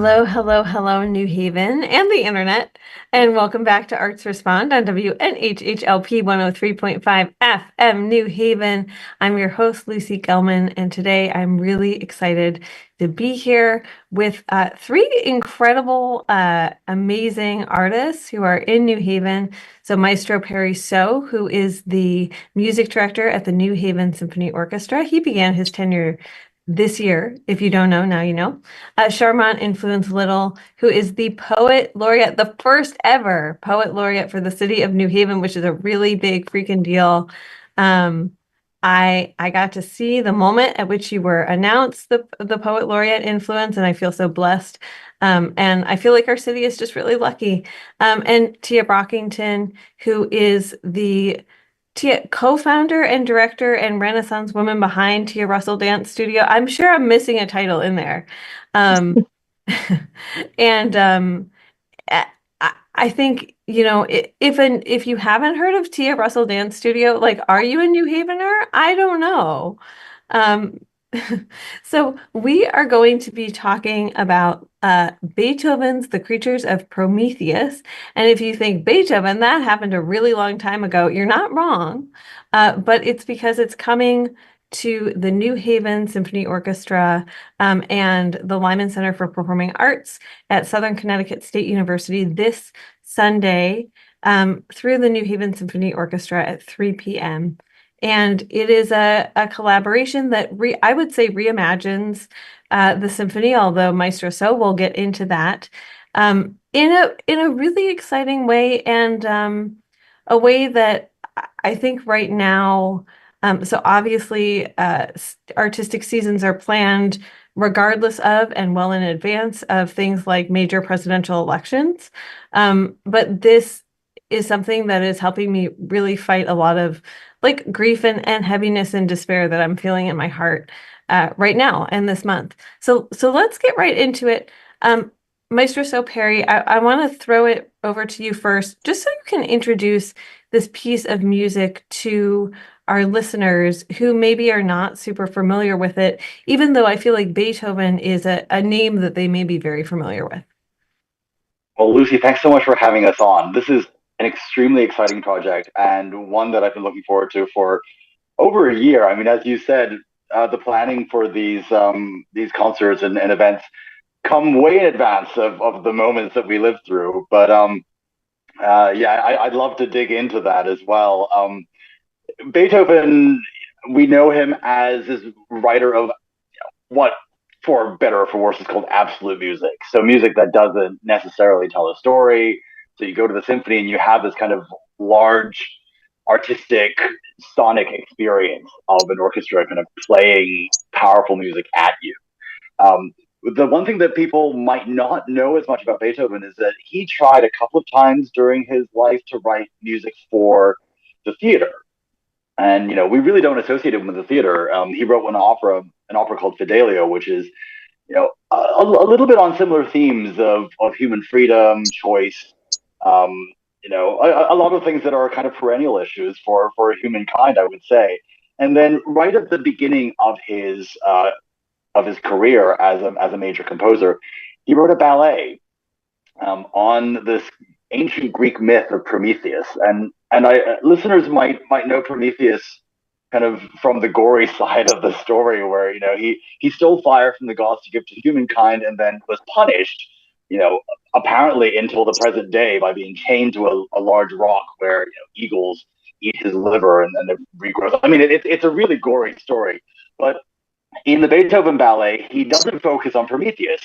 Hello, hello, hello, New Haven and the internet, and welcome back to Arts Respond on WNHHLP 103.5 FM New Haven. I'm your host, Lucy Gellman, and today I'm really excited to be here with three incredible, amazing artists who are in New Haven. So Maestro Perry So, who is the music director at the New Haven Symphony Orchestra. He began his tenure this year. If you don't know, now you know. Sharmont Influence Little, who is the poet laureate, the first ever poet laureate for the city of New Haven, which is a really big freaking deal. Um, I got to see the moment at which you were announced the poet laureate influence, and I feel so blessed. And I feel like our city is just really lucky. And Tia Brockington, who is the Tia, co-founder and director and Renaissance woman behind Tia Russell Dance Studio. I'm sure I'm missing a title in there. Um, and I, I think, if you haven't heard of Tia Russell Dance Studio, like, are you a New Havener? I don't know. Um, so we are going to be talking about Beethoven's The Creatures of Prometheus. And if you think Beethoven, that happened a really long time ago, you're not wrong. But it's because it's coming to the New Haven Symphony Orchestra and the Lyman Center for Performing Arts at Southern Connecticut State University this Sunday through the New Haven Symphony Orchestra at 3 p.m. And it is a collaboration that I would say reimagines the symphony, although Maestro So will get into that in a really exciting way, and a way that I think right now. So obviously, artistic seasons are planned regardless of and well in advance of things like major presidential elections. But this is something that is helping me really fight a lot of like grief and heaviness and despair that I'm feeling in my heart right now and this month. So let's get right into it. Maestro So Perry, I want to throw it over to you first, just so you can introduce this piece of music to our listeners who maybe are not super familiar with it, even though I feel like Beethoven is a name that they may be very familiar with. Well, Lucy, thanks so much for having us on. This is an extremely exciting project and one that I've been looking forward to for over a year. I mean, as you said, the planning for these concerts and events come way in advance of the moments that we live through. But I'd love to dig into that as well. Beethoven, we know him as this writer of what, for better or for worse, is called absolute music. So music that doesn't necessarily tell a story. So you go to the symphony and you have this kind of large artistic sonic experience of an orchestra kind of playing powerful music at you. Um, the one thing that people might not know as much about Beethoven is that he tried a couple of times during his life to write music for the theater. And we really don't associate him with the theater. He wrote an opera called Fidelio, which is a little bit on similar themes of human freedom, choice. Um, a lot of things that are kind of perennial issues for humankind, I would say. And then right at the beginning of his career as a major composer, he wrote a ballet on this ancient Greek myth of Prometheus, and listeners might know Prometheus kind of from the gory side of the story, where he stole fire from the gods to give to humankind, and then was punished, apparently until the present day by being chained to a large rock where eagles eat his liver and then it regrows. I mean, it's a really gory story, but in the Beethoven ballet, he doesn't focus on Prometheus.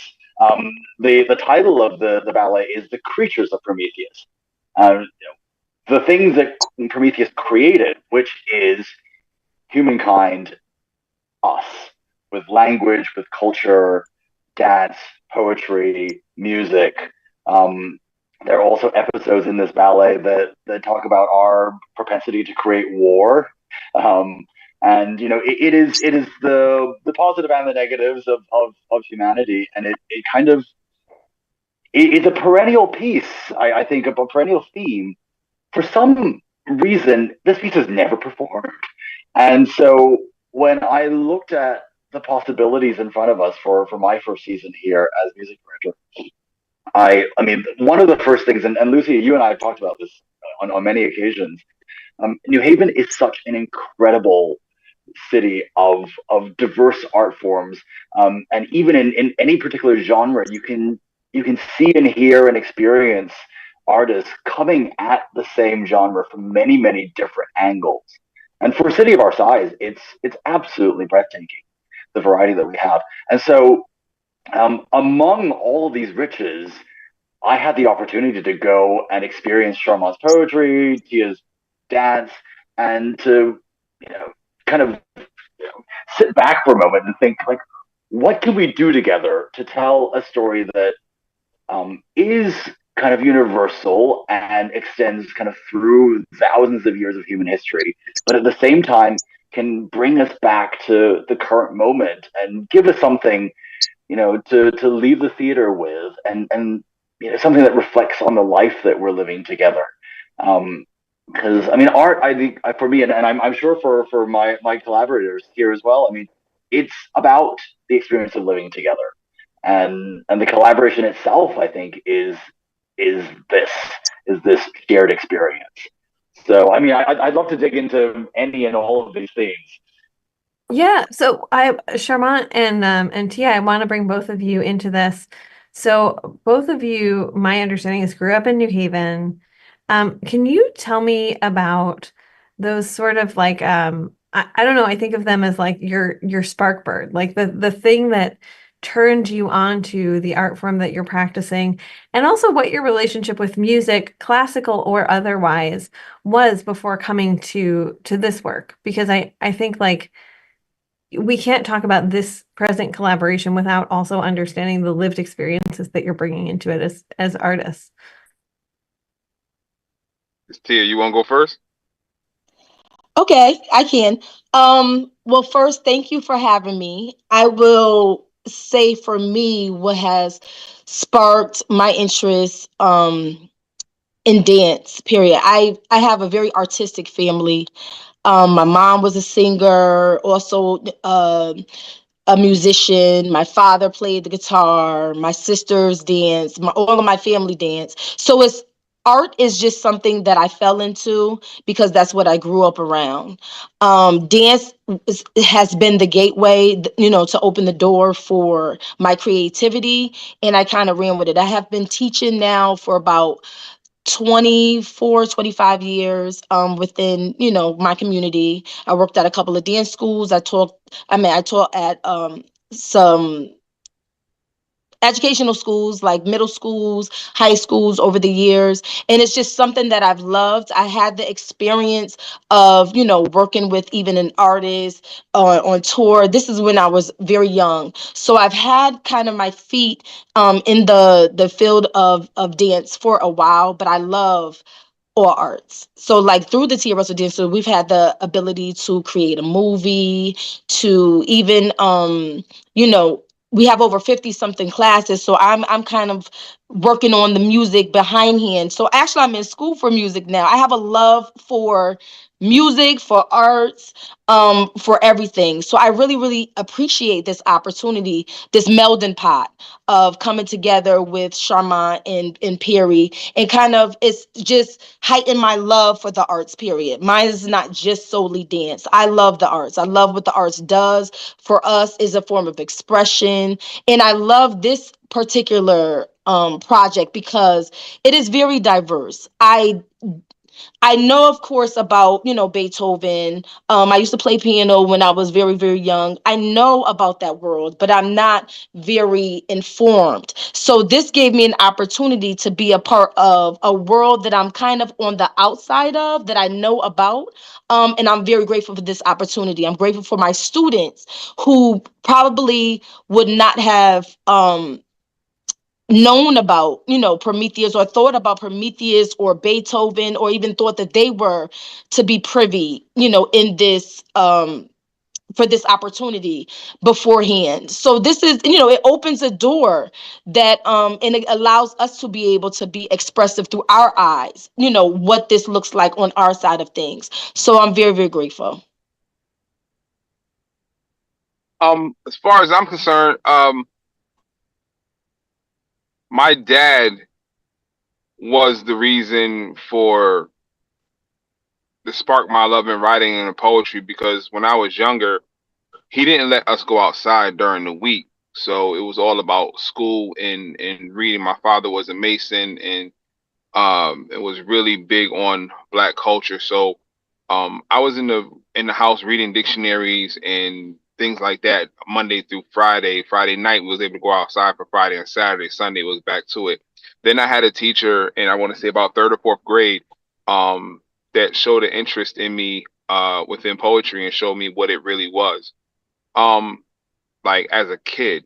The title of the ballet is The Creatures of Prometheus. The things that Prometheus created, which is humankind, us, with language, with culture, dance, poetry, music. There are also episodes in this ballet that talk about our propensity to create war. And it is the positive and the negatives of humanity, and it kind of it's a perennial piece. I think, of a perennial theme. For some reason, this piece is never performed, and so when I looked at the possibilities in front of us for my first season here as music director. I mean, one of the first things, and Lucy, you and I have talked about this on many occasions. New Haven is such an incredible city of diverse art forms, and even in any particular genre, you can see and hear and experience artists coming at the same genre from many different angles. And for a city of our size, it's absolutely breathtaking, the variety that we have. And so, among all of these riches, I had the opportunity to go and experience Sharmont's poetry, Tia's dance, and to, you know, kind of, sit back for a moment and think, like, what can we do together to tell a story that is kind of universal and extends kind of through thousands of years of human history, but at the same time can bring us back to the current moment and give us something, to leave the theater with, and something that reflects on the life that we're living together. Because I mean, art, I think, for me, and I'm sure for my collaborators here as well. I mean, it's about the experience of living together, and the collaboration itself, I think, is this is this shared experience. So, I mean, I'd love to dig into any and all of these themes. Yeah, so Charmant and Tia, I want to bring both of you into this. So both of you, my understanding is grew up in New Haven. Can you tell me about those sort of like I don't know, I think of them as like your spark bird, like the thing that turned you on to the art form that you're practicing, and also what your relationship with music, classical or otherwise, was before coming to this work. Because I think like we can't talk about this present collaboration without also understanding the lived experiences that you're bringing into it as artists. Tia, you want to go first? Okay, I can. Well, first, thank you for having me. I will say for me, what has sparked my interest in dance, period. I have a very artistic family. My mom was a singer, also a musician. My father played the guitar. My sisters dance. All of my family dance. So it's art is just something that I fell into because that's what I grew up around. Dance has been the gateway, to open the door for my creativity, and I kind of ran with it. I have been teaching now for about 24, 25 years within my community. I worked at a couple of dance schools. I taught at some educational schools, like middle schools, high schools, over the years. And it's just something that I've loved. I had the experience of, working with even an artist on tour. This is when I was very young. So I've had kind of my feet in the field of dance for a while, but I love all arts. So like through the Tia Russell Dance, so we've had the ability to create a movie, to even we have over 50 something classes. So I'm kind of working on the music behindhand. So actually I'm in school for music now. I have a love for music, for arts, for everything. So I really appreciate this opportunity, this melding pot of coming together with Sharmont and Perry, and kind of it's just heighten my love for the arts, period. Mine is not just solely dance. I love the arts. I love what the arts does for us, is a form of expression. And I love this particular project because it is very diverse. I know, of course, about, Beethoven. I used to play piano when I was very young. I know about that world, but I'm not very informed. So this gave me an opportunity to be a part of a world that I'm kind of on the outside of, that I know about. And I'm very grateful for this opportunity. I'm grateful for my students who probably would not have known about, Prometheus, or thought about Prometheus or Beethoven, or even thought that they were to be privy, in this for this opportunity beforehand. So this is, it opens a door that and it allows us to be able to be expressive through our eyes, what this looks like on our side of things. So I'm very grateful. As far as I'm concerned, my dad was the reason for the spark my love in writing and poetry, because when I was younger, he didn't let us go outside during the week. So it was all about school and reading. My father was a Mason, and it was really big on Black culture. So I was in the house reading dictionaries and things like that Monday through Friday. Friday night we was able to go outside for Friday and Saturday. Sunday was back to it. Then I had a teacher, and I want to say about third or fourth grade, um, that showed an interest in me within poetry and showed me what it really was. Um, like as a kid,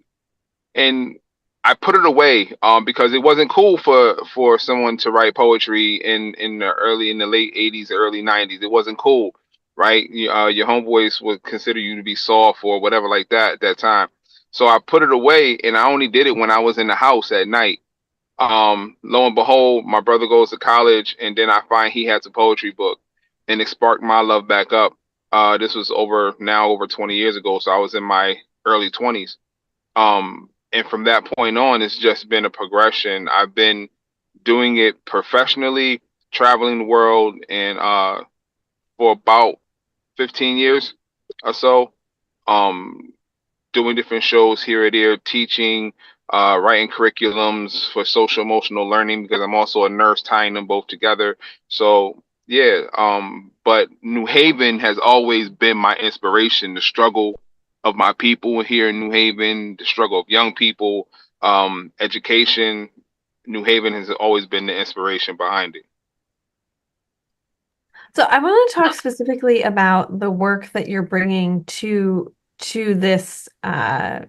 and I put it away because it wasn't cool for someone to write poetry in the late '80s, early '90s. It wasn't cool, right? Your homeboys would consider you to be soft or whatever like that at that time. So I put it away, and I only did it when I was in the house at night. Lo and behold, my brother goes to college, and then I find he has a poetry book, and it sparked my love back up. This was over 20 years ago, so I was in my early 20s. And from that point on, it's just been a progression. I've been doing it professionally, traveling the world, and for about 15 years or so. Um, Doing different shows here or there, teaching, writing curriculums for social emotional learning, because I'm also a nurse, tying them both together. So yeah, but New Haven has always been my inspiration. The struggle of my people here in New Haven, the struggle of young people, education. New Haven has always been the inspiration behind it. So I want to talk specifically about the work that you're bringing to this ba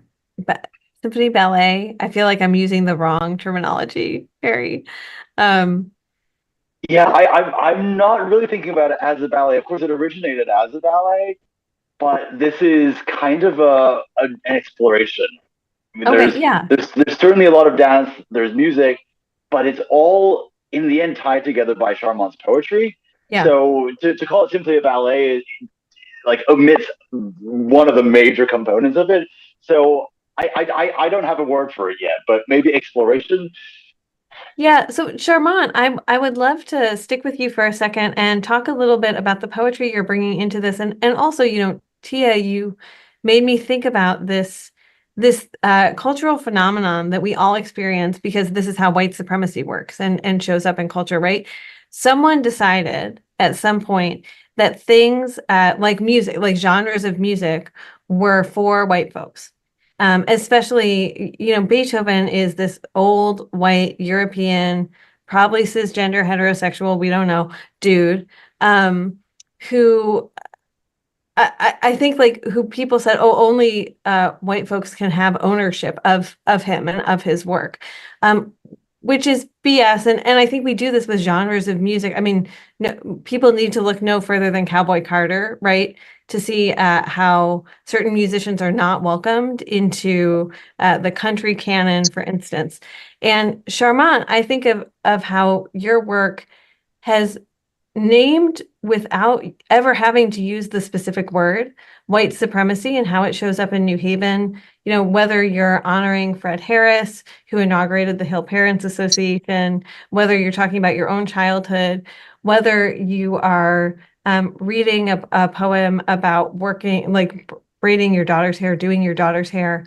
symphony ballet. I feel like I'm using the wrong terminology, Harry. Um, Yeah, I'm not really thinking about it as a ballet. Of course, it originated as a ballet, but this is kind of an exploration. I mean, okay, yeah, there's certainly a lot of dance, there's music, but it's all in the end tied together by Sharmont's poetry. yeah. So to call it simply a ballet like omits one of the major components of it. So I don't have a word for it yet, but maybe exploration. Yeah, so Sharmont, I would love to stick with you for a second and talk a little bit about the poetry you're bringing into this, and also, Tia, you made me think about this cultural phenomenon that we all experience because this is how white supremacy works and shows up in culture, right? Someone decided at some point that things like music, like genres of music, were for white folks. Especially, Beethoven is this old white European, probably cisgender, heterosexual, we don't know, dude, who I think like who people said, oh, only white folks can have ownership of him and of his work, um, which is BS. And I think we do this with genres of music. I mean, no, people need to look no further than Cowboy Carter, right, to see how certain musicians are not welcomed into the country canon, for instance. And Charmant, I think of how your work has named without ever having to use the specific word, white supremacy, and how it shows up in New Haven. Whether you're honoring Fred Harris, who inaugurated the Hill Parents Association, whether you're talking about your own childhood, whether you are reading a poem about working, like braiding your daughter's hair, doing your daughter's hair.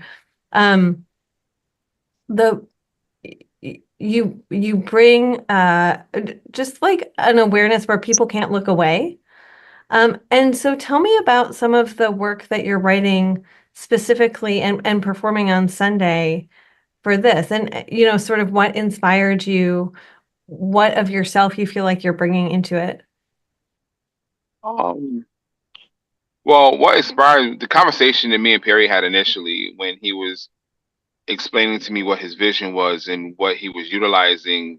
Um, the you bring just like an awareness where people can't look away. And so tell me about some of the work that you're writing specifically and performing on Sunday for this, and sort of what inspired you, what of yourself you feel like you're bringing into it. Um, well, what inspired the conversation that me and Perry had initially when he was explaining to me what his vision was and what he was utilizing,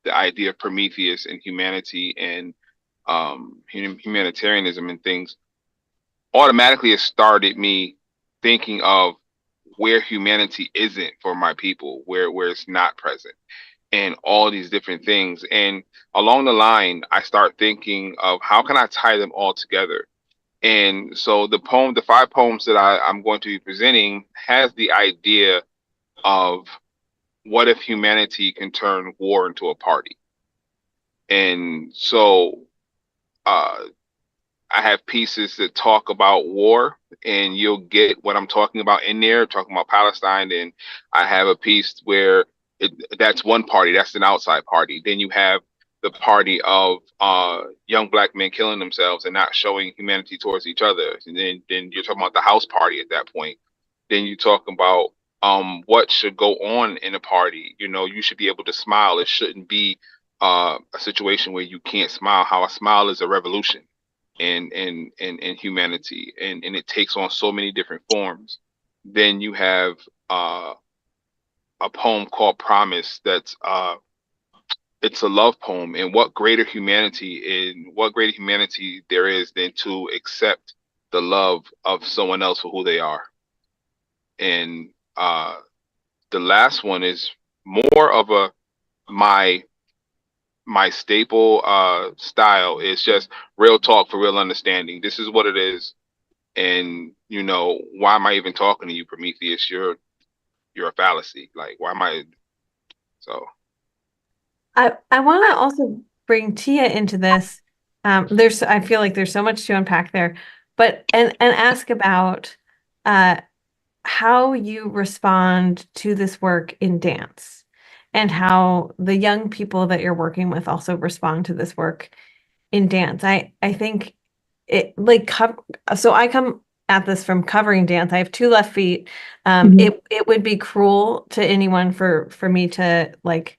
the idea of Prometheus and humanity and humanitarianism and things, automatically it started me thinking of where humanity isn't for my people, where it's not present, and all these different things. And along the line, I start thinking of how can I tie them all together. And so the 5 poems that I'm going to be presenting has the idea of what if humanity can turn war into a party. And so uh, I have pieces that talk about war, and you'll get what I'm talking about in there, talking about Palestine. And I have a piece where that's one party, that's an outside party. Then you have the party of young black men killing themselves and not showing humanity towards each other. And then you're talking about the house party at that point. Then you talk about what should go on in a party. You know, you should be able to smile. It shouldn't be a situation where you can't smile. How a smile is a revolution in humanity, and it takes on so many different forms. Then you have a poem called Promise that's it's a love poem, and what greater humanity there is than to accept the love of someone else for who they are. And the last one is more of a my staple style is just real talk for real understanding. This is what it is. And you know, why am I even talking to you, Prometheus? You're a fallacy. Like, why am I? So I want to also bring Tia into this. I feel like there's so much to unpack there, but and ask about how you respond to this work in dance, and how the young people that you're working with also respond to this work in dance. I think it like so I come at this from covering dance. I have two left feet. It would be cruel to anyone for me to like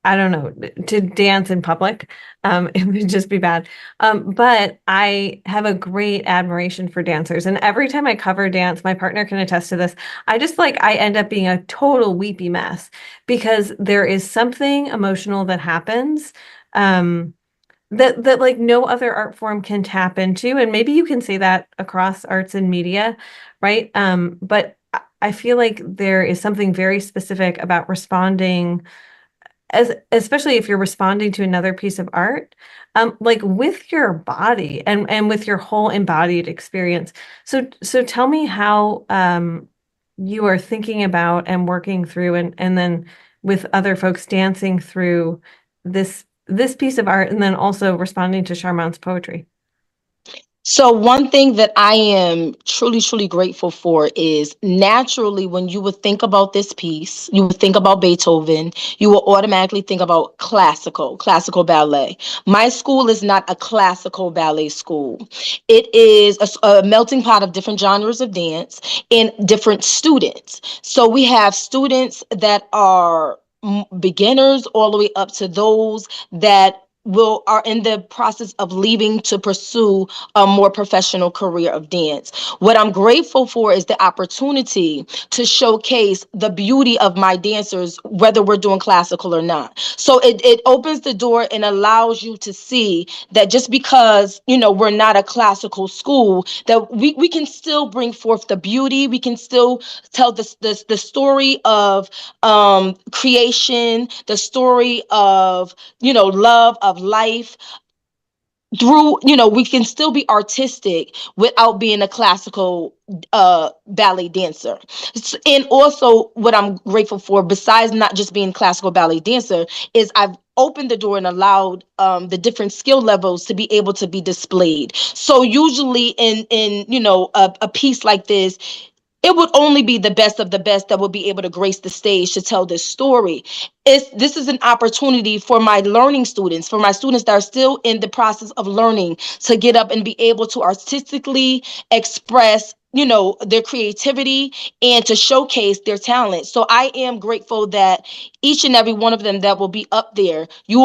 I don't know, to dance in public. It would just be bad. But I have a great admiration for dancers. And every time I cover dance, my partner can attest to this. I end up being a total weepy mess because there is something emotional that happens. That like no other art form can tap into. And maybe you can say that across arts and media, right? But I feel like there is something very specific about responding, especially if you're responding to another piece of art, like with your body and with your whole embodied experience. So tell me how you are thinking about and working through, and then with other folks dancing through this piece of art, and then also responding to Sharmont's poetry. So one thing that I am truly, truly grateful for is naturally when you would think about this piece, you would think about Beethoven, you will automatically think about classical ballet. My school is not a classical ballet school. It is a melting pot of different genres of dance and different students. So we have students that are beginners all the way up to those that are in the process of leaving to pursue a more professional career of dance. What I'm grateful for is the opportunity to showcase the beauty of my dancers, whether we're doing classical or not. So it opens the door and allows you to see that just because, you know, we're not a classical school, that we can still bring forth the beauty. We can still tell the story of creation, the story of, you know, love of life through, you know, we can still be artistic without being a classical ballet dancer. And also what I'm grateful for, besides not just being classical ballet dancer, is I've opened the door and allowed the different skill levels to be able to be displayed. So usually in you know, a piece like this, it would only be the best of the best that would be able to grace the stage to tell this story. This is an opportunity for my learning students, for my students that are still in the process of learning, to get up and be able to artistically express, you know, their creativity and to showcase their talent. So I am grateful that each and every one of them that will be up there, you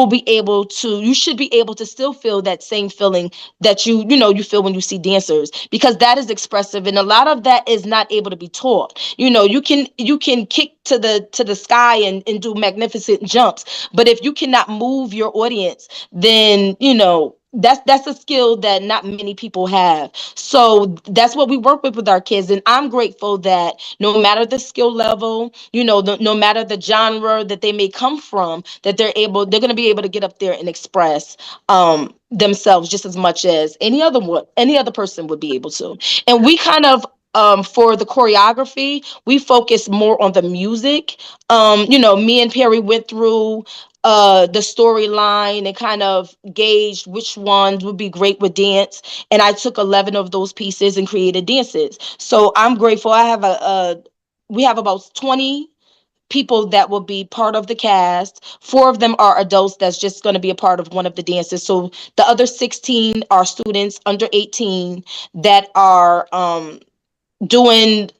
should be able to still feel that same feeling that you feel when you see dancers, because that is expressive, and a lot of that is not able to be taught. You know, you can kick to the sky and do magnificent jumps, but if you cannot move your audience, then, you know, that's a skill that not many people have. So that's what we work with our kids, and I'm grateful that no matter the skill level, no matter the genre that they may come from, that they're going to be able to get up there and express themselves just as much as any other person would be able to. And we kind of for the choreography, we focus more on the music. Me and Perry went through the storyline and kind of gauged which ones would be great with dance, and I took 11 of those pieces and created dances. So I'm grateful. I have we have about 20 people that will be part of the cast. 4 of them are adults that's just going to be a part of one of the dances. So the other 16 are students under 18 that are doing,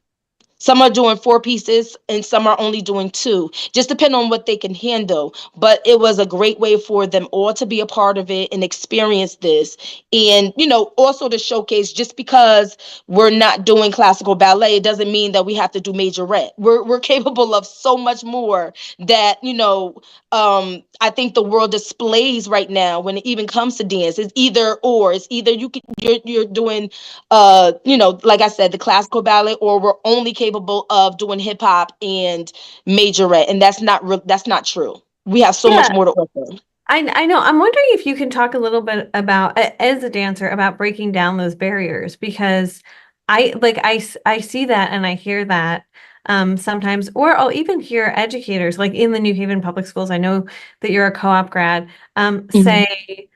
some are doing 4 pieces and some are only doing 2, just depending on what they can handle. But it was a great way for them all to be a part of it and experience this. And, also to showcase, just because we're not doing classical ballet, it doesn't mean that we have to do majorette. We're capable of so much more that, I think the world displays right now when it even comes to dance. It's either or. It's either you're doing like I said, the classical ballet, or we're only capable of doing hip hop and majorette, and that's not true. We have so much Yeah, more to offer. I know. I'm wondering if you can talk a little bit about, as a dancer, about breaking down those barriers, because I see that and I hear that sometimes, or I'll even hear educators like in the New Haven public schools. I know that you're a co-op grad, Mhm. say,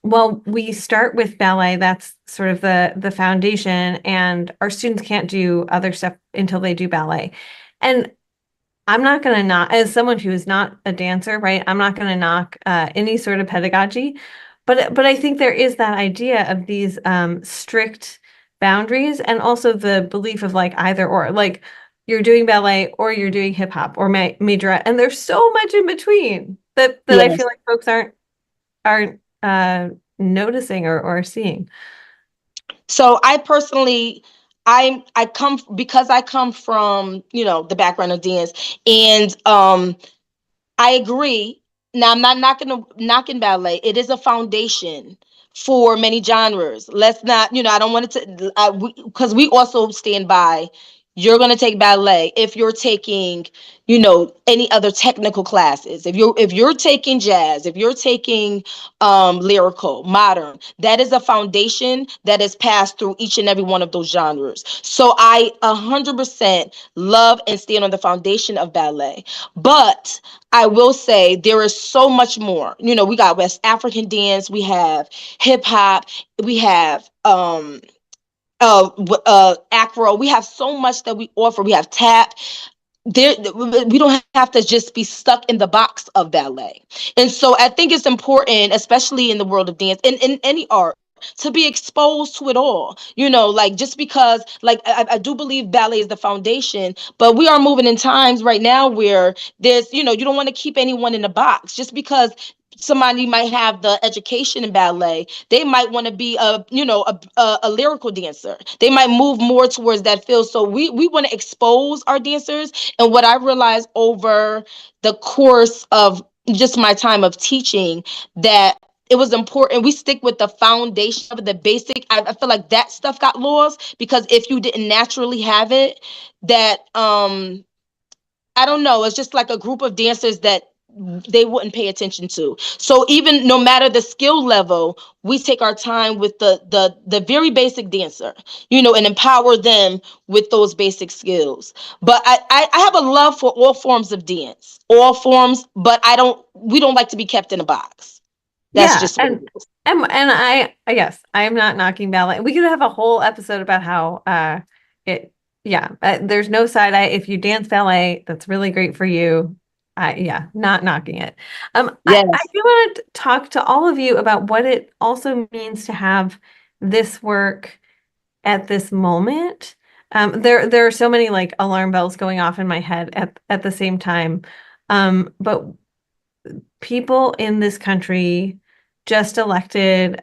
well, we start with ballet. That's sort of the foundation, and our students can't do other stuff until they do ballet. And I'm not going to knock, as someone who is not a dancer, right? I'm not going to knock any sort of pedagogy, but I think there is that idea of these strict boundaries, and also the belief of like either or, like you're doing ballet or you're doing hip hop or majorette, and there's so much in between that I feel Yes. like folks aren't noticing or seeing. So I personally, I come, because I come from the background of dance, and I agree. Now, I'm not knocking ballet. It is a foundation for many genres. Let's not, I don't want it to, because we also stand by. You're going to take ballet if you're taking, any other technical classes. If you're taking jazz, if you're taking lyrical, modern, that is a foundation that is passed through each and every one of those genres. So I 100% love and stand on the foundation of ballet. But I will say there is so much more. We got West African dance, we have hip hop, we have acro. We have so much that we offer. We have tap. There, we don't have to just be stuck in the box of ballet. And so I think it's important, especially in the world of dance and in any art, to be exposed to it all. Like, just because, like, I do believe ballet is the foundation, but we are moving in times right now where there's, you don't want to keep anyone in a box. Just because somebody might have the education in ballet, they might want to be a lyrical dancer. They might move more towards that field. So we want to expose our dancers. And what I realized over the course of just my time of teaching, that it was important we stick with the foundation of the basic. I feel like that stuff got lost, because if you didn't naturally have it, that I don't know, it's just like a group of dancers that they wouldn't pay attention to. So even no matter the skill level, we take our time with the very basic dancer, and empower them with those basic skills. But I have a love for all forms of dance, all forms, but we don't like to be kept in a box. That's Yeah, just what it is. and yes, I am not knocking ballet. We could have a whole episode about how it yeah, there's no side eye if you dance ballet, that's really great for you. Yeah, not knocking it. I Yes. do want to talk to all of you about what it also means to have this work at this moment. There are so many like alarm bells going off in my head at the same time. But people in this country just elected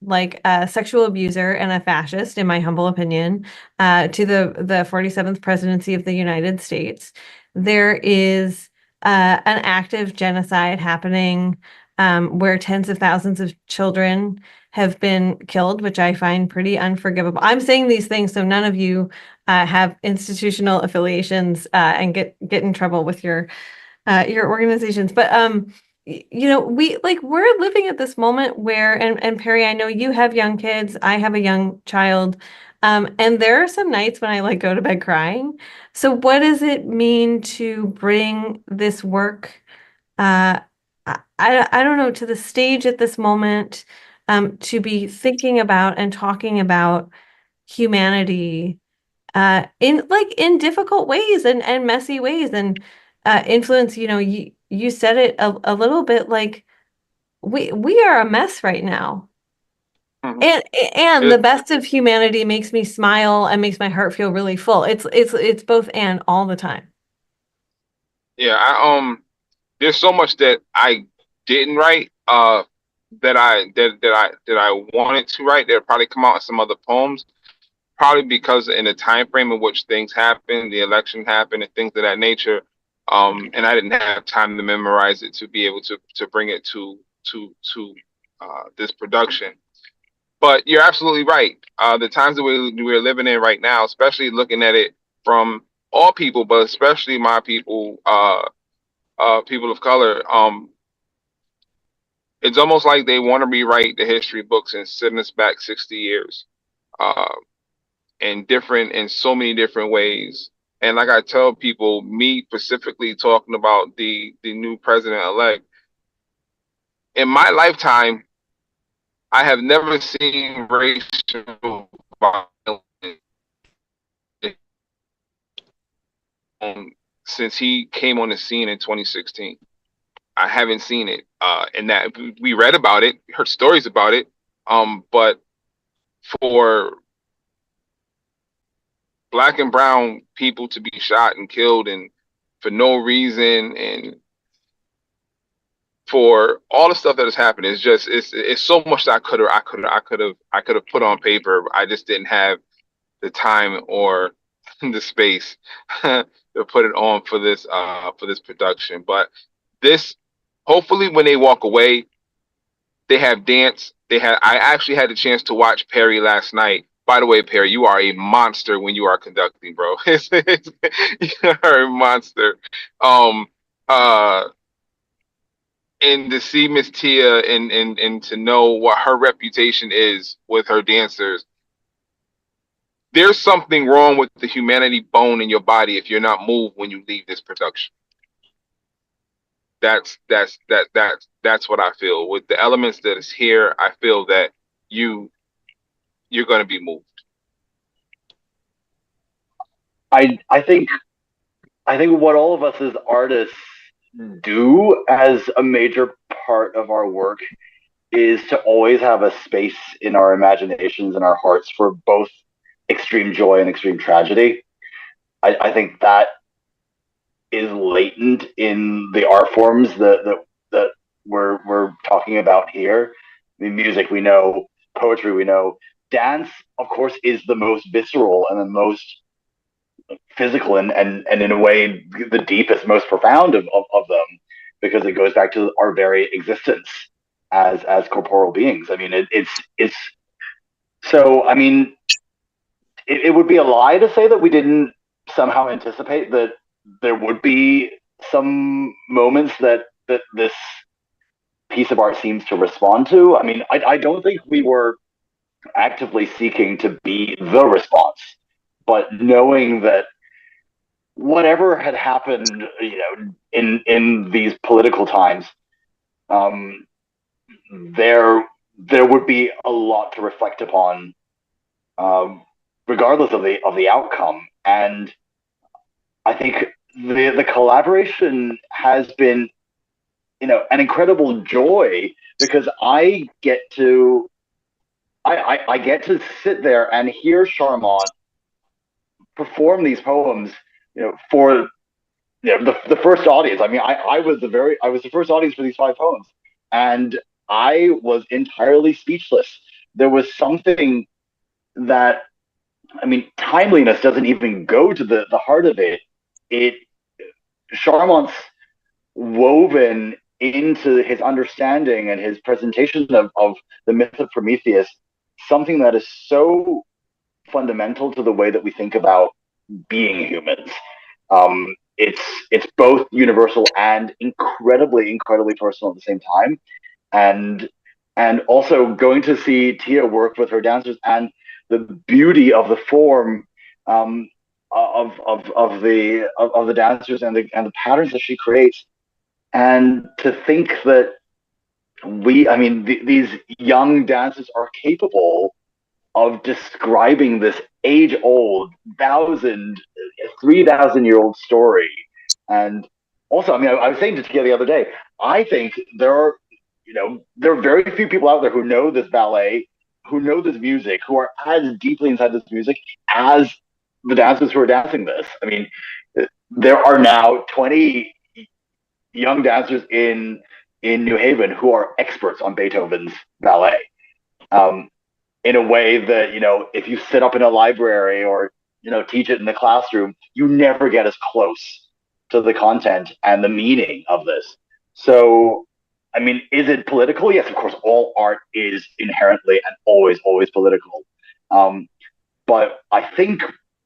like a sexual abuser and a fascist, in my humble opinion, to the 47th presidency of the United States. There is an active genocide happening where tens of thousands of children have been killed, which I find pretty unforgivable. I'm saying these things so none of you have institutional affiliations and get in trouble with your organizations. But we're living at this moment where, and Perry, I know you have young kids, I have a young child, and there are some nights when I go to bed crying. So what does it mean to bring this work, I don't know, to the stage at this moment, to be thinking about and talking about humanity in difficult ways and messy ways and influence, you said it a little bit, we are a mess right now. Mhm. And the best of humanity makes me smile and makes my heart feel really full. It's both and all the time. Yeah, there's so much that I didn't write, that I wanted to write that probably come out in some other poems, probably because in the time frame in which things happened, the election happened and things of that nature. And I didn't have time to memorize it to be able to bring it to this production. But you're absolutely right. The times that we're living in right now, especially looking at it from all people, but especially my people, people of color, it's almost like they want to rewrite the history books and send us back 60 years, uh, in so many different ways. And like I tell people, me specifically talking about the new president elect, in my lifetime, I have never seen racial violence since he came on the scene in 2016. I haven't seen it. And that we read about it, heard stories about it. But for Black and brown people to be shot and killed and for no reason, and for all the stuff that has happened, it's so much that I could have put on paper. I just didn't have the time or the space to put it on for this production. But this, hopefully when they walk away, they have dance. I actually had the chance to watch Perry last night. By the way, Perry, you are a monster when you are conducting, bro. You are a monster. Um, uh, and to see Miss Tia and to know what her reputation is with her dancers, there's something wrong with the humanity bone in your body if you're not moved when you leave this production. That's what I feel. With the elements that is here, I feel that you're going to be moved. I think what all of us as artists do as a major part of our work is to always have a space in our imaginations and our hearts for both extreme joy and extreme tragedy. I think that is latent in the art forms that we're talking about here. I mean, music we know, poetry we know, dance of course is the most visceral and the most physical and in a way the deepest, most profound of them, because it goes back to our very existence as corporeal beings. I mean, it's so. I mean, it would be a lie to say that we didn't somehow anticipate that there would be some moments that this piece of art seems to respond to. I mean, I don't think we were actively seeking to be the response, but knowing that whatever had happened, in these political times, um, there would be a lot to reflect upon, regardless of the outcome. And I think the collaboration has been, an incredible joy, because I get to sit there and hear Sharmont perform these poems, for the first audience. I mean, I was the first audience for these 5 poems, and I was entirely speechless. There was something that, I mean, timeliness doesn't even go to the heart of it. It Charmont's woven into his understanding and his presentation of the myth of Prometheus, something that is so fundamental to the way that we think about being humans. It's both universal and incredibly personal at the same time, and also going to see Tia work with her dancers and the beauty of the form, of the dancers and the patterns that she creates, and to think that these young dancers are capable of describing this age old 3,000-year-old story. And also, I was saying to Tia the other day, I think there are very few people out there who know this ballet, who know this music, who are as deeply inside this music as the dancers who are dancing this. There are now 20 young dancers in New Haven who are experts on Beethoven's ballet. In a way that, if you sit up in a library or, teach it in the classroom, you never get as close to the content and the meaning of this. So, is it political? Yes, of course, all art is inherently and always political. But I think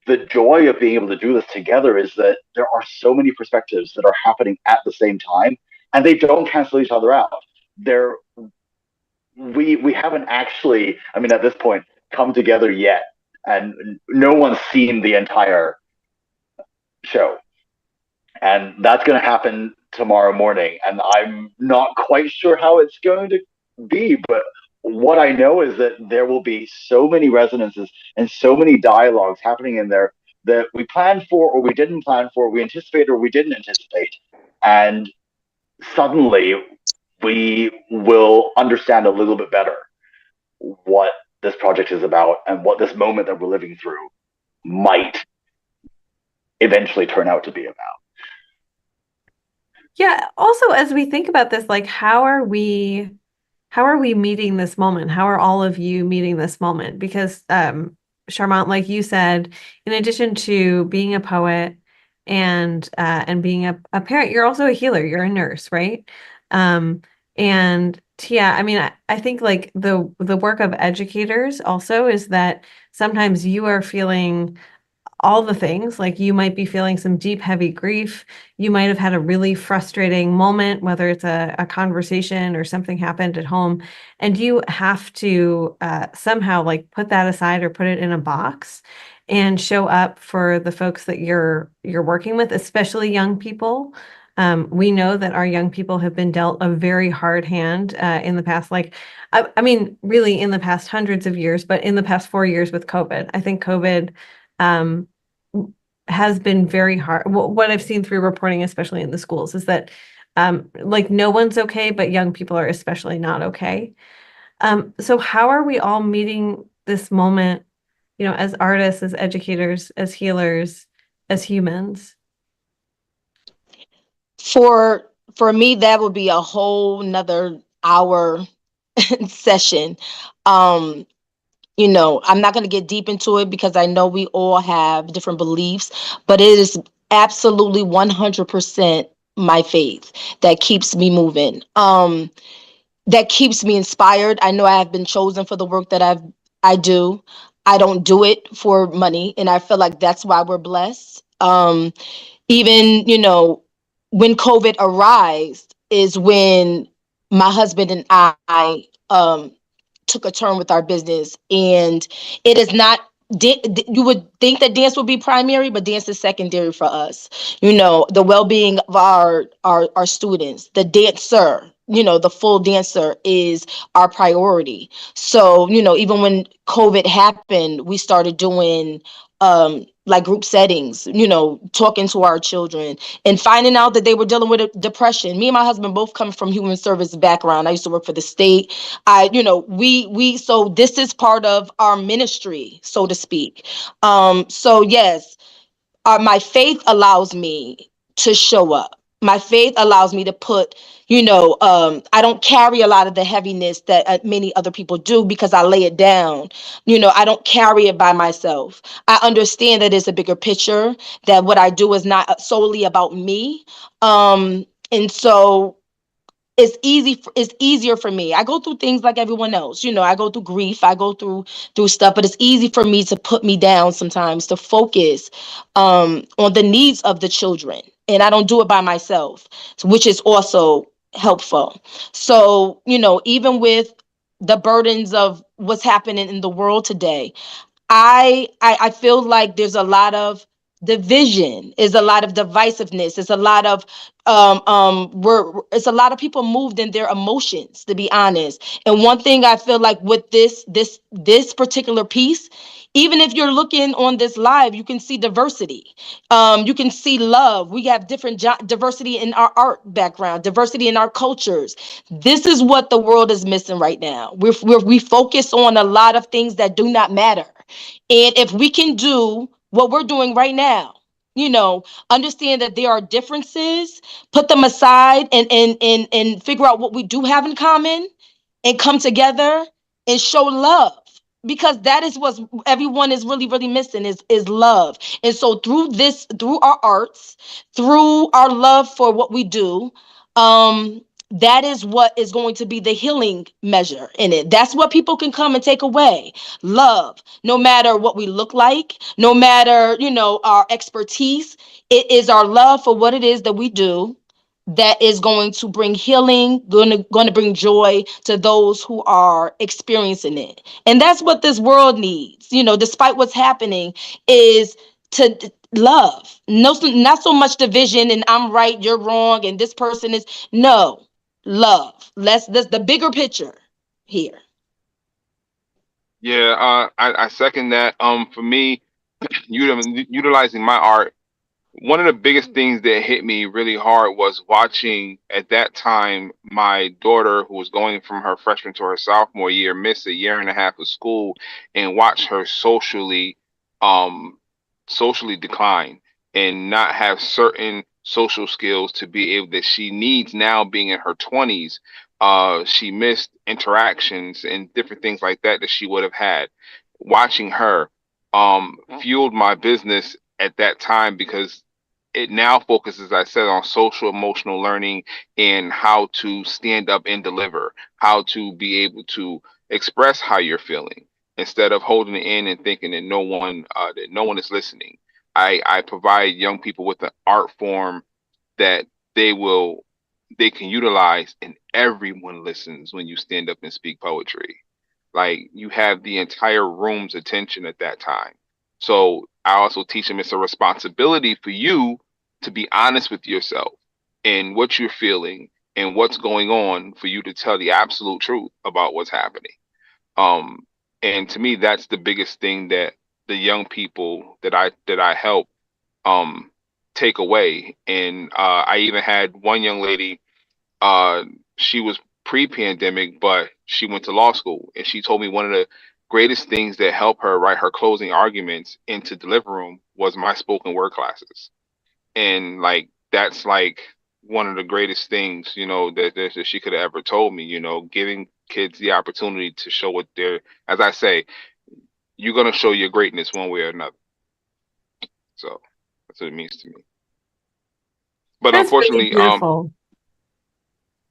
the joy of being able to do this together is that there are so many perspectives that are happening at the same time, and they don't cancel each other out. We haven't actually, at this point, come together yet, and no one's seen the entire show, and that's going to happen tomorrow morning. And I'm not quite sure how it's going to be, but what I know is that there will be so many resonances and so many dialogues happening in there that we planned for or we didn't plan for, we anticipated or we didn't anticipate, and suddenly we will understand a little bit better what this project is about and what this moment that we're living through might eventually turn out to be about. Yeah. Also, as we think about this, like, how are we meeting this moment? How are all of you meeting this moment? Because, Sharmont, like you said, in addition to being a poet and being a parent, you're also a healer. You're a nurse, right? And Tia, I think like the work of educators also is that sometimes you are feeling all the things. Like, you might be feeling some deep, heavy grief. You might have had a really frustrating moment, whether it's a conversation or something happened at home, and you have to somehow like put that aside or put it in a box and show up for the folks that you're working with, especially young people. We know that our young people have been dealt a very hard hand in the past, like, really in the past hundreds of years, but in the past 4 years with COVID. I think COVID has been very hard. What I've seen through reporting, especially in the schools, is that like, no one's okay, but young people are especially not okay. So how are we all meeting this moment, as artists, as educators, as healers, as humans? For me, that would be a whole nother hour session. I'm not going to get deep into it because I know we all have different beliefs, but it is absolutely 100% my faith that keeps me moving, that keeps me inspired. I know I have been chosen for the work that I do. I don't do it for money, and I feel like that's why we're blessed. Even, when COVID arose is when my husband and I took a turn with our business, and it is not. You would think that dance would be primary, but dance is secondary for us. The well-being of our students, the dancer, the full dancer is our priority. So, even when COVID happened, we started doing like group settings, talking to our children and finding out that they were dealing with a depression. Me and my husband both come from human service background. I used to work for the state. So this is part of our ministry, so to speak. So yes, my faith allows me to show up. My faith allows me to put, I don't carry a lot of the heaviness that many other people do because I lay it down. I don't carry it by myself. I understand that it's a bigger picture, that what I do is not solely about me. And so it's easier for me. I go through things like everyone else. You know, I go through grief, I go through stuff, but it's easy for me to put me down sometimes, to focus on the needs of the children. And I don't do it by myself, which is also helpful. So, you know, even with the burdens of what's happening in the world today, I feel like there's a lot of division, is a lot of divisiveness, it's a lot of it's a lot of people moved in their emotions, to be honest. And one thing I feel like with this particular piece, even if you're looking on this live, you can see diversity. You can see love. We have different diversity in our art background, diversity in our cultures. This is what the world is missing right now. We focus on a lot of things that do not matter. And if we can do what we're doing right now, you know, understand that there are differences, put them aside, and figure out what we do have in common, and come together and show love, because that is what everyone is really really missing, is love. And so through our arts, through our love for what we do, that is what is going to be the healing measure in it. That's what people can come and take away. Love, no matter what we look like, no matter, you know, our expertise. It is our love for what it is that we do that is going to bring healing, going to bring joy to those who are experiencing it. And that's what this world needs, you know, despite what's happening, is to love. No, not so much division and I'm right, you're wrong, and this person is. No, love. That's the bigger picture here. Yeah, I second that. For me, utilizing my art, one of the biggest things that hit me really hard was watching at that time my daughter, who was going from her freshman to her sophomore year, miss a year and a half of school, and watch her um, socially decline and not have certain social skills to be able that she needs now, being in her 20s. She missed interactions and different things like that that she would have had. Watching her fueled my business at that time, because it now focuses, as I said, on social emotional learning and how to stand up and deliver, how to be able to express how you're feeling instead of holding it in and thinking that no one is listening. I provide young people with an art form that they will they can utilize, and everyone listens when you stand up and speak poetry. Like, you have the entire room's attention at that time. So I also teach them it's a responsibility for you to be honest with yourself and what you're feeling and what's going on, for you to tell the absolute truth about what's happening. Um, and to me, that's the biggest thing that the young people that I help um take away. And I even had one young lady, uh, she was pre-pandemic, but she went to law school, and she told me one of the greatest things that helped her write her closing arguments into deliver room was my spoken word classes. And like, that's like one of the greatest things, that she could have ever told me. Giving kids the opportunity to show what they're, as I say, you're gonna show your greatness one way or another. So that's what it means to me. But That's really unfortunately, beautiful.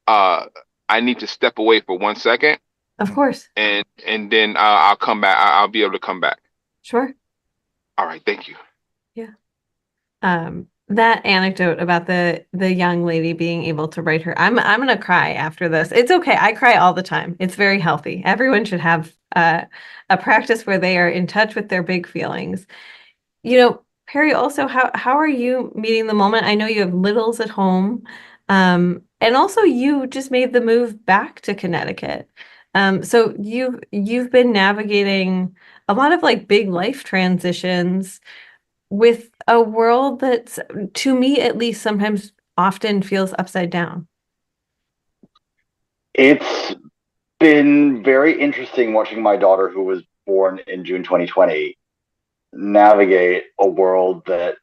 uh, I need to step away for 1 second, Of course. and then I'll come back. I'll be able to come back. Sure. All right, thank you. Yeah. That anecdote about the young lady being able to write her, I'm gonna cry after this. It's okay. I cry all the time. It's very healthy. Everyone should have a practice where they are in touch with their big feelings. Perry, also, how are you meeting the moment? I know you have littles at home, and also you just made the move back to Connecticut. So you've been navigating a lot of like big life transitions with a world that's, to me at least, sometimes often feels upside down. It's been very interesting watching my daughter, who was born in June 2020, navigate a world that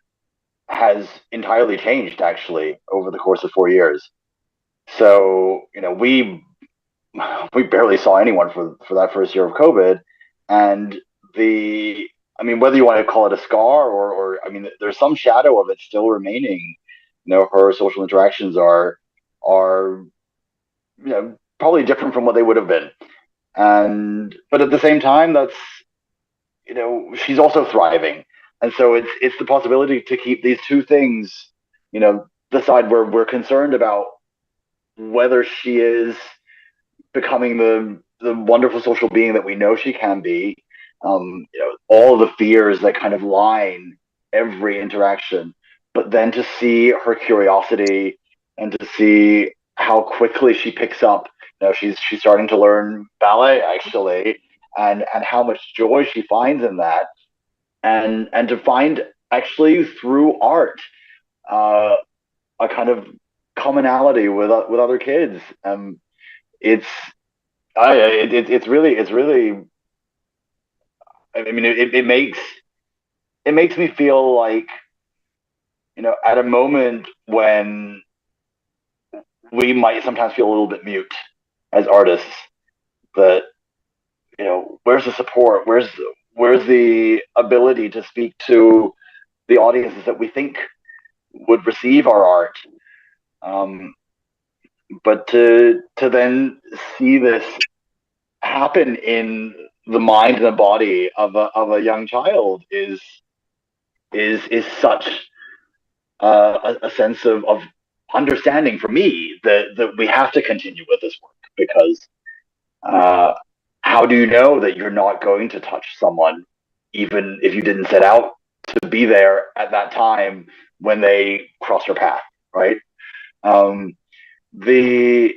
has entirely changed actually over the course of 4 years. So, we barely saw anyone for that first year of COVID. And whether you want to call it a scar or there's some shadow of it still remaining. Her social interactions are probably different from what they would have been. But at the same time, that's, she's also thriving. And so it's the possibility to keep these two things, the side where we're concerned about whether she is becoming the wonderful social being that we know she can be. All of the fears that kind of line every interaction, but then to see her curiosity and to see how quickly she picks up. She's starting to learn ballet actually, and how much joy she finds in that, and to find actually through art uh, a kind of commonality with other kids. It's it's really. I mean, it makes me feel like, at a moment when we might sometimes feel a little bit mute as artists, that, where's the support? Where's the ability to speak to the audiences that we think would receive our art? But to then see this happen in the mind and the body of a young child is such a sense of understanding for me that we have to continue with this work, because how do you know that you're not going to touch someone, even if you didn't set out to be there at that time when they cross your path, right? Um, the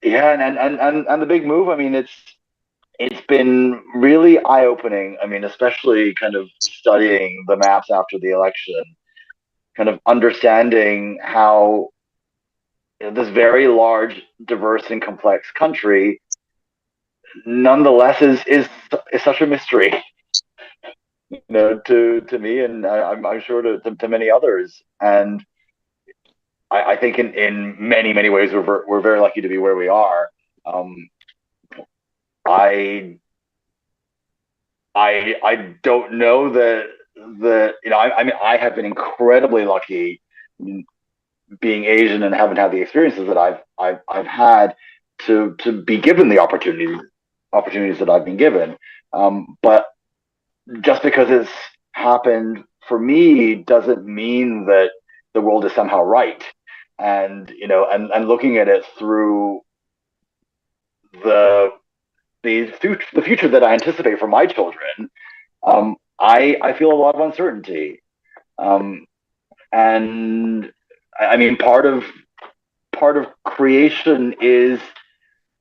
Yeah, and the big move. I mean, it's been really eye opening. I mean, especially kind of studying the maps after the election, kind of understanding how, this very large, diverse, and complex country, nonetheless, is such a mystery, to me, and I'm sure to many others. And I think in many ways we're very lucky to be where we are. I I don't know that I mean, I have been incredibly lucky being Asian and haven't had the experiences that I've had to be given the opportunities that I've been given. But just because it's happened for me doesn't mean that the world is somehow right. And and looking at it through the the future that I anticipate for my children, I feel a lot of uncertainty. Um, and I mean, part of creation is,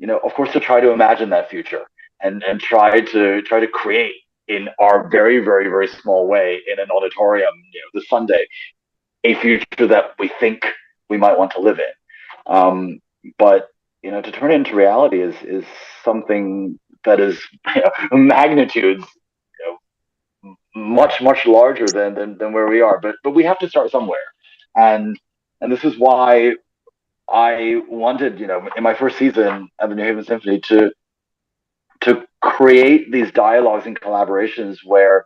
of course, to try to imagine that future, and try to create in our very small way in an auditorium, this Sunday, a future that we think we might want to live in. But to turn it into reality is something that is, magnitudes, much larger than where we are. But we have to start somewhere, and this is why I wanted, in my first season at the New Haven Symphony, to create these dialogues and collaborations where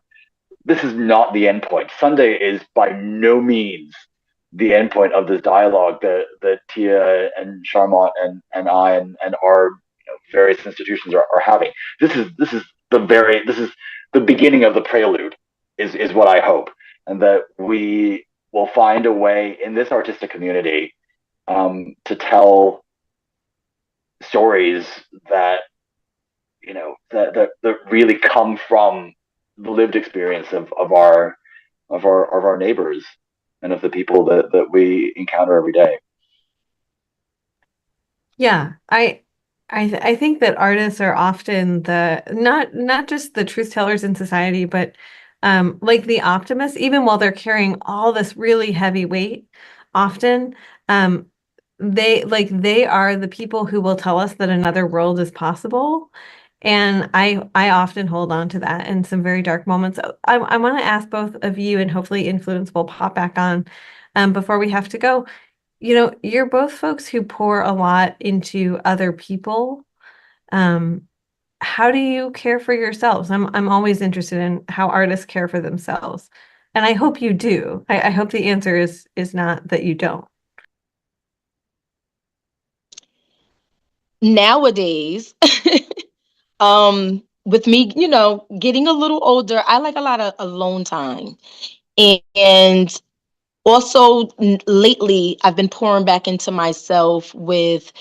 this is not the end point. Sunday is by no means the end point of this dialogue that Tia and Sharmont and I and our, various institutions are having. This is the beginning of the prelude, is what I hope, and that we will find a way in this artistic community, to tell stories that, that really come from the lived experience of our neighbors and of the people that we encounter every day. Yeah, I think that artists are often the not just the truth tellers in society, but like the optimists, even while they're carrying all this really heavy weight, often um they are the people who will tell us that another world is possible. And I often hold on to that in some very dark moments. I want to ask both of you, and hopefully Influence will pop back on before we have to go. You're both folks who pour a lot into other people. Um, how do you care for yourselves? I'm always interested in how artists care for themselves. And I hope you do. I hope the answer is not that you don't. nowadays, with me, getting a little older, I like a lot of alone time. And also lately, I've been pouring back into myself with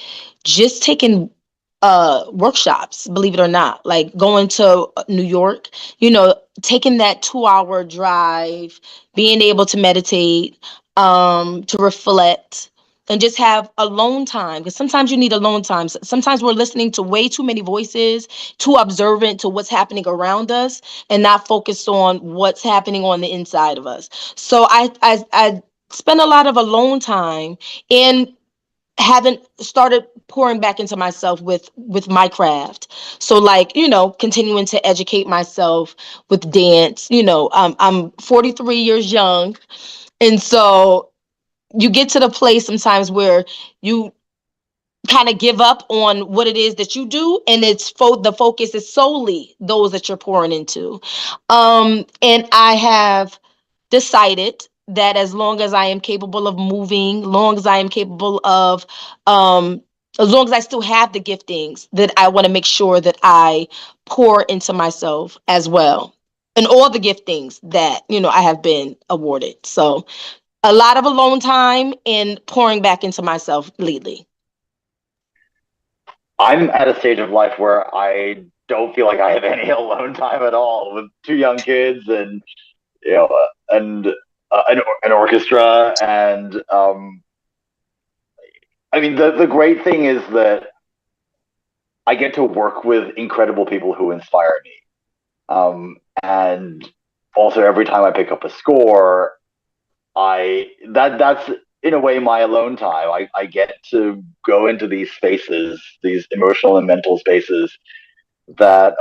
just taking workshops, believe it or not, like going to New York, taking that 2 hour drive, being able to meditate, to reflect, and just have alone time. Because sometimes you need alone time. Sometimes we're listening to way too many voices, too observant to what's happening around us, and not focused on what's happening on the inside of us. So I spend a lot of alone time, and haven't started pouring back into myself with my craft. So like, continuing to educate myself with dance. I'm 43 years young, and so you get to the place sometimes where you kind of give up on what it is that you do, and the focus is solely those that you're pouring into. And I have decided that as long as I am capable of moving, long as I am capable of, as long as I still have the giftings, that I want to make sure that I pour into myself as well, and all the giftings that I have been awarded. So a lot of alone time and pouring back into myself lately. I'm at a stage of life where I don't feel like I have any alone time at all with two young kids and and an orchestra. And I mean, the great thing is that I get to work with incredible people who inspire me. And also, every time I pick up a score, that's in a way my alone time. I get to go into these spaces, these emotional and mental spaces that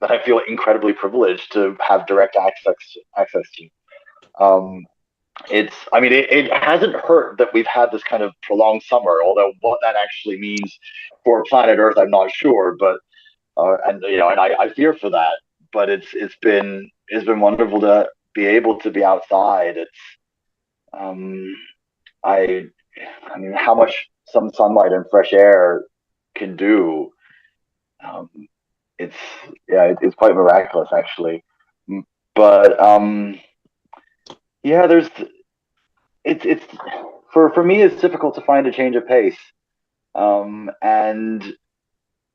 that I feel incredibly privileged to have direct access to. I mean, it hasn't hurt that we've had this kind of prolonged summer. Although what that actually means for planet Earth, I'm not sure. But and I fear for that. But it's been wonderful to be able to be outside. It's um, I I mean, how much some sunlight and fresh air can do. Um, it's it's quite miraculous actually. But yeah, it's for me it's difficult to find a change of pace. And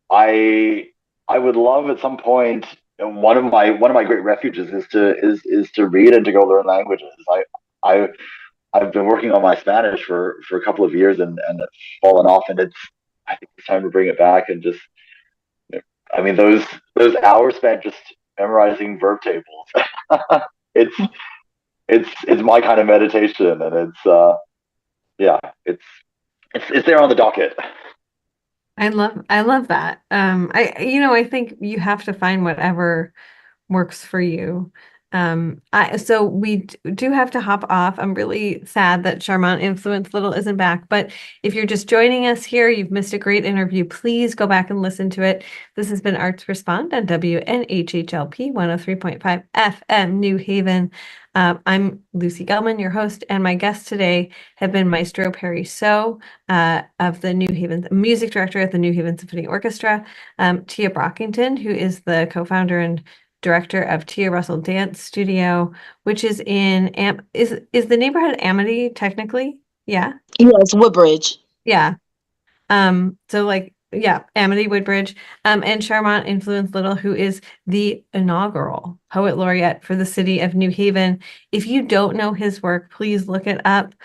I I would love at some point, one of my great refuges is to read and to go learn languages. I I've been working on my Spanish for a couple of years, and it's fallen off, and I think it's time to bring it back and just, I mean, those hours spent just memorizing verb tables. it's it's my kind of meditation, and yeah, it's there on the docket. I love that. I think you have to find whatever works for you. So we do have to hop off. I'm really sad that Sharmont Influence Little isn't back, but if you're just joining us here, you've missed a great interview. Please go back and listen to it. This has been Arts Respond on WNHHLP 103.5 FM New Haven. I'm Lucy Gellman, your host, and my guests today have been Maestro Perry So, of the New Haven, music director at the New Haven Symphony Orchestra, Tia Brockington, who is the co-founder and director of Tia Russell Dance Studio, which is in is the neighborhood Amity technically? Yeah. Yes, Woodbridge. Yeah. So like, yeah, Amity Woodbridge, and Sharmont Influence Little, who is the inaugural poet laureate for the city of New Haven. If you don't know his work, please look it up.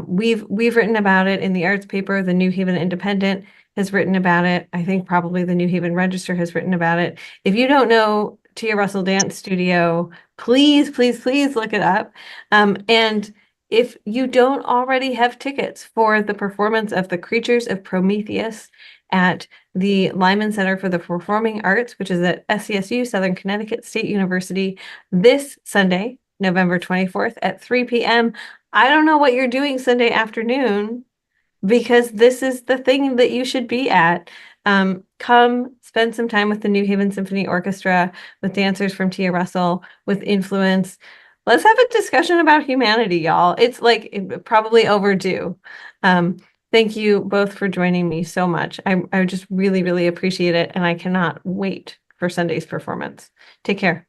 We've written about it in the arts paper. The New Haven Independent has written about it. I think probably the New Haven Register has written about it. If you don't know Tia Russell Dance Studio, please, please, please look it up. And if you don't already have tickets for the performance of The Creatures of Prometheus at the Lyman Center for the Performing Arts, which is at SCSU, Southern Connecticut State University, this Sunday, November 24th at 3 p.m., I don't know what you're doing Sunday afternoon, because this is the thing that you should be at. Come spend some time with the New Haven Symphony Orchestra, with dancers from Tia Russell, with Influence. Let's have a discussion about humanity, y'all. It's like probably overdue. Thank you both for joining me so much. I just really, really appreciate it, and I cannot wait for Sunday's performance. Take care.